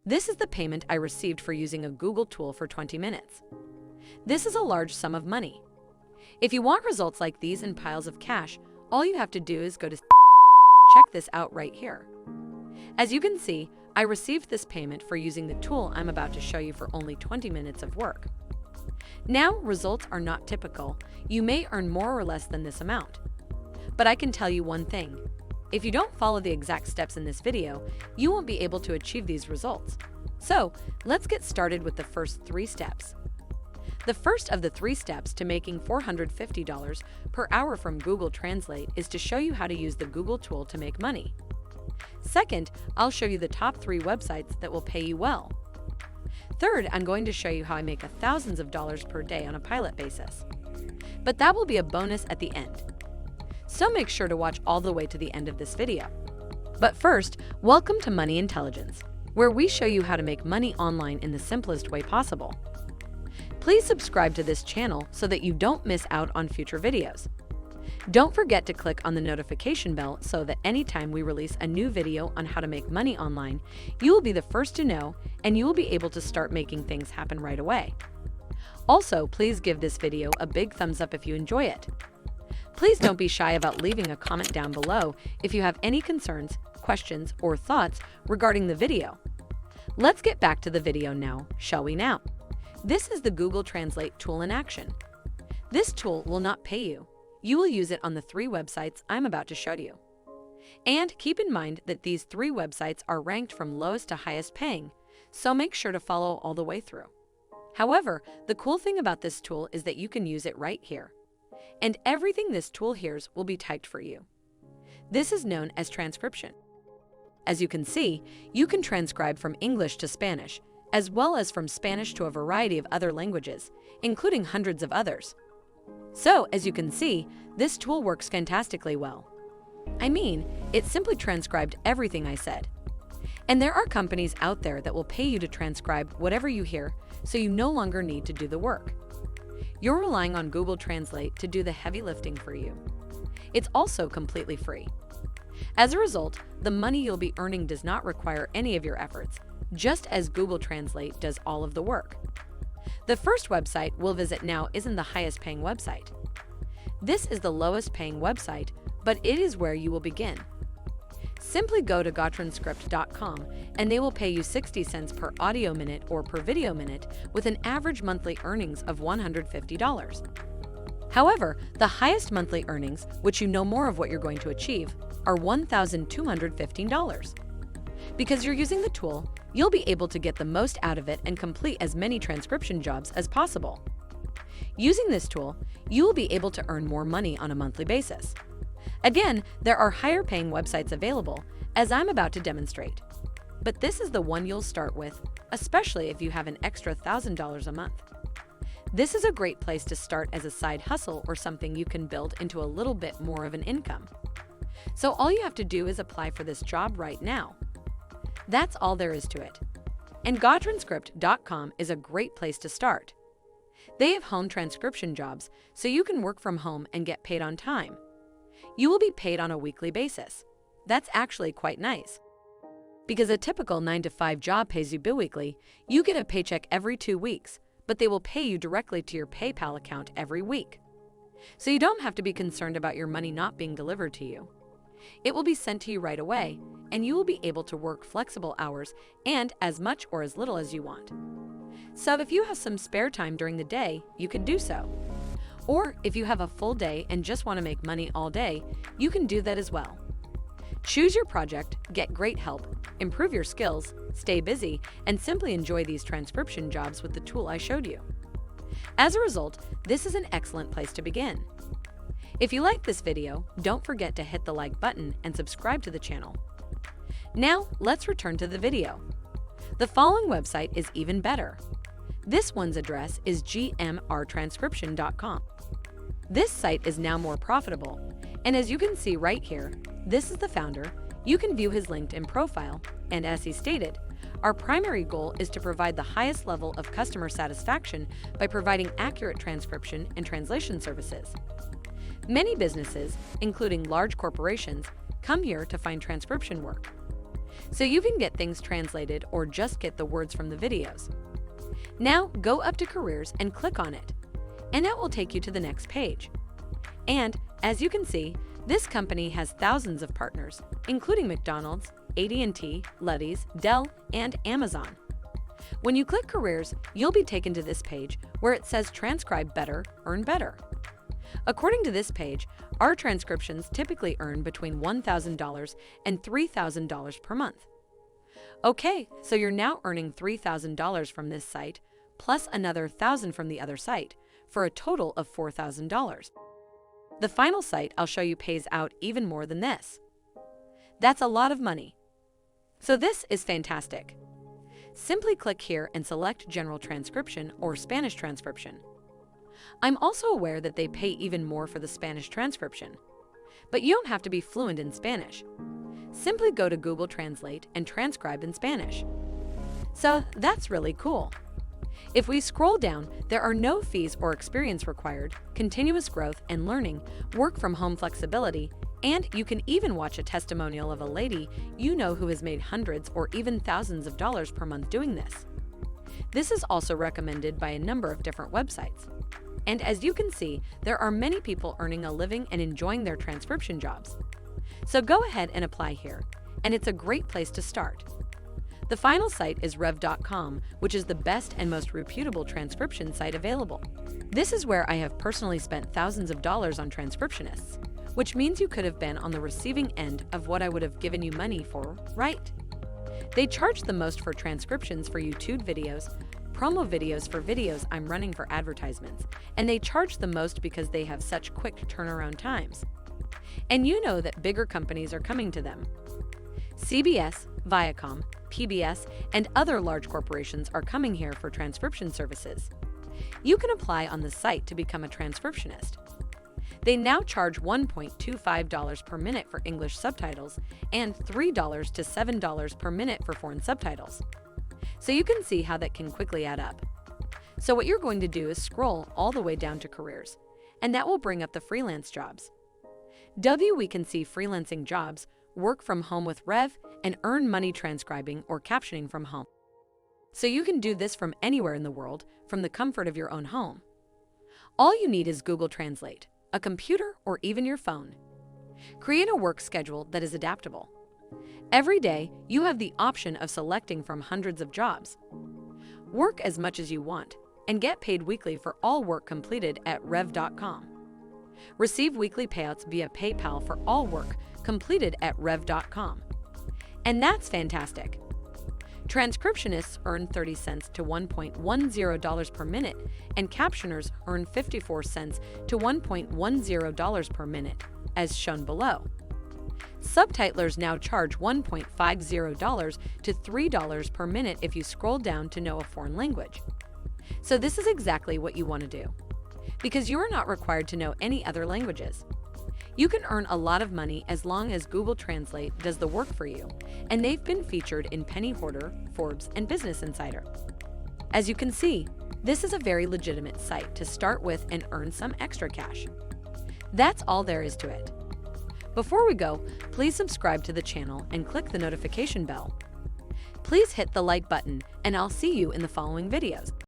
This is the payment I received for using a Google tool for 20 minutes. This is a large sum of money. If you want results like these in piles of cash, all you have to do is go to check this out right here. As you can see, I received this payment for using the tool I'm about to show you for only 20 minutes of work. Now, results are not typical. You may earn more or less than this amount. But I can tell you one thing. If you don't follow the exact steps in this video, you won't be able to achieve these results. So, let's get started with the first 3 steps. The first of the 3 steps to making $450 per hour from Google Translate is to show you how to use the Google tool to make money. Second, I'll show you the top 3 websites that will pay you well. Third, I'm going to show you how I make thousands of dollars per day on a pilot basis. But that will be a bonus at the end. So make sure to watch all the way to the end of this video. But first, welcome to Money Intelligence, where we show you how to make money online in the simplest way possible. Please subscribe to this channel so that you don't miss out on future videos. Don't forget to click on the notification bell so that anytime we release a new video on how to make money online, you will be the first to know and you will be able to start making things happen right away. Also, please give this video a big thumbs up if you enjoy it. Please don't be shy about leaving a comment down below if you have any concerns, questions, or thoughts regarding the video. Let's get back to the video now, shall we now? This is the Google Translate tool in action. This tool will not pay you. You will use it on the 3 websites I'm about to show you. And keep in mind that these 3 websites are ranked from lowest to highest paying, so make sure to follow all the way through. However, the cool thing about this tool is that you can use it right here. And everything this tool hears will be typed for you. This is known as transcription. As you can see, you can transcribe from English to Spanish, as well as from Spanish to a variety of other languages, including hundreds of others. So, as you can see, this tool works fantastically well. I mean, it simply transcribed everything I said. And there are companies out there that will pay you to transcribe whatever you hear, so you no longer need to do the work. You're relying on Google Translate to do the heavy lifting for you. It's also completely free. As a result, the money you'll be earning does not require any of your efforts, just as Google Translate does all of the work. The first website we'll visit now isn't the highest paying website. This is the lowest paying website, but it is where you will begin. Simply go to gotranscript.com and they will pay you 60 cents per audio minute or per video minute with an average monthly earnings of $150. However, the highest monthly earnings, which you know more of what you're going to achieve, are $1,215. Because you're using the tool, you'll be able to get the most out of it and complete as many transcription jobs as possible. Using this tool, you will be able to earn more money on a monthly basis. Again, there are higher paying websites available, as I'm about to demonstrate. But this is the one you'll start with, especially if you have an extra $1,000 a month. This is a great place to start as a side hustle or something you can build into a little bit more of an income. So all you have to do is apply for this job right now. That's all there is to it. And gotranscript.com is a great place to start. They have home transcription jobs, so you can work from home and get paid on time. You will be paid on a weekly basis. That's actually quite nice. Because a typical 9-to-5 job pays you biweekly, you get a paycheck every 2 weeks, but they will pay you directly to your PayPal account every week. So you don't have to be concerned about your money not being delivered to you. It will be sent to you right away, and you will be able to work flexible hours and as much or as little as you want. So if you have some spare time during the day, you can do so. Or if you have a full day and just want to make money all day, you can do that as well. Choose your project, get great help, improve your skills, stay busy, and simply enjoy these transcription jobs with the tool I showed you. As a result, this is an excellent place to begin. If you like this video, don't forget to hit the like button and subscribe to the channel. Now, let's return to the video. The following website is even better. This one's address is gmrtranscription.com. This site is now more profitable, and as you can see right here, this is the founder. You can view his LinkedIn profile, and as he stated, our primary goal is to provide the highest level of customer satisfaction by providing accurate transcription and translation services. Many businesses, including large corporations, come here to find transcription work. so you can get things translated or just get the words from the videos. Now go up to Careers and click on it, and that will take you to the next page. And as you can see, this company has thousands of partners, including McDonald's, AT&T, Luddy's, Dell, and Amazon. When you click Careers, you'll be taken to this page where it says Transcribe Better, Earn Better. According to this page, our transcriptions typically earn between $1,000 and $3,000 per month. Okay, so you're now earning $3,000 from this site, plus another $1,000 from the other site, for a total of $4,000. The final site I'll show you pays out even more than this. That's a lot of money. So this is fantastic. Simply click here and select General Transcription or Spanish Transcription. I'm also aware that they pay even more for the Spanish transcription, but you don't have to be fluent in Spanish. Simply go to Google Translate and transcribe in Spanish. So that's really cool. If we scroll down, there are no fees or experience required, continuous growth and learning, work from home flexibility, and you can even watch a testimonial of a lady you know who has made hundreds or even thousands of dollars per month doing this. This is also recommended by a number of different websites. And as you can see, there are many people earning a living and enjoying their transcription jobs. So go ahead and apply here, and it's a great place to start. The final site is Rev.com, which is the best and most reputable transcription site available. This is where I have personally spent thousands of dollars on transcriptionists, which means you could have been on the receiving end of what I would have given you money for, right? They charge the most for transcriptions for YouTube videos, promo videos for videos I'm running for advertisements, and they charge the most because they have such quick turnaround times. And you know that bigger companies are coming to them. CBS, Viacom, PBS, and other large corporations are coming here for transcription services. You can apply on the site to become a transcriptionist. They now charge $1.25 per minute for English subtitles and $3 to $7 per minute for foreign subtitles. So you can see how that can quickly add up. So what you're going to do is scroll all the way down to Careers, and that will bring up the freelance jobs. We can see freelancing jobs, work from home with Rev, and earn money transcribing or captioning from home. So you can do this from anywhere in the world, from the comfort of your own home. All you need is Google Translate, a computer, or even your phone. Create a work schedule that is adaptable. Every day, you have the option of selecting from hundreds of jobs. Work as much as you want and get paid weekly for all work completed at Rev.com. Receive weekly payouts via PayPal for all work completed at Rev.com. And that's fantastic. Transcriptionists earn 30 cents to $1.10 per minute, and captioners earn 54 cents to $1.10 per minute, as shown below. Subtitlers now charge $1.50 to $3 per minute if you scroll down to know a foreign language. So this is exactly what you want to do, because you are not required to know any other languages. You can earn a lot of money as long as Google Translate does the work for you, and they've been featured in Penny Hoarder, Forbes, and Business Insider. As you can see, this is a very legitimate site to start with and earn some extra cash. That's all there is to it. Before we go, please subscribe to the channel and click the notification bell. Please hit the like button, and I'll see you in the following videos.